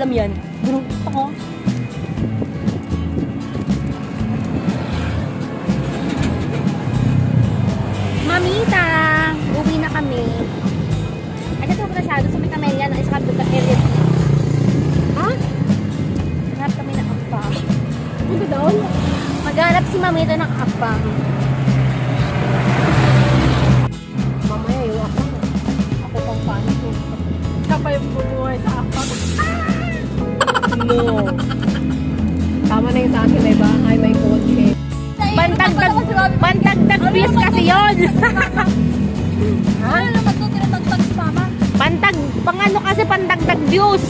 ulam yan. Ganun ako. Mamita! Uwi na kami. Ay, ito po na siya. Doon sa may Camellia ng isa ka area. Ha? Maghanap kami ng apam. Ano daw? Maghanap si Mamita ng apam. Mamaya yung apam. Ako pang paano ko. Siya pa yung bumuhay sa apam. No. Tama na yung sa akin, may bahay, may kotse. Pantagdag views kasi yun. Ha? Ano naman ito tinatagtag si Mama? Pangano kasi pantagdag views.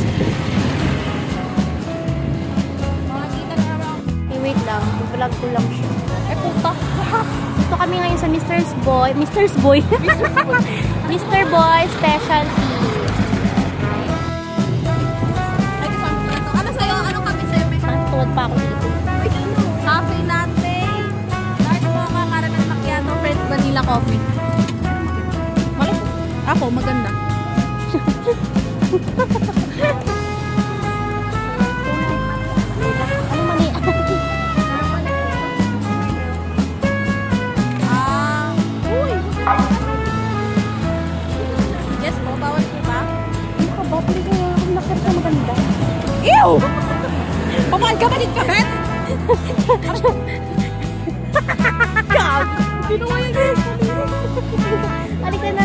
Makakita na naman. Wait lang, vlog ko lang siya. Eh puta. Ito kami ngayon sa Mr. Boy. Mr. Boy Specialty. Ay, kasama ko na ito. Ano sa'yo? Ano kami sa'yo? May Tuwad pa ako dito. cafe latte. Dark mocha, caramel macchiato, French vanilla coffee. Malay ko. Ako, maganda. Ano mali? Uy! Yes po, bawal po ba? Ano ka ba? Pwede ko yung nakita ka maganda. Ew! Pumahan ka ba din ka, Ben? Gag! Ginawa yung guys. Halika na.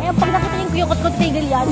Ayun, pag nakita yung kuyukot-kot tigil yan.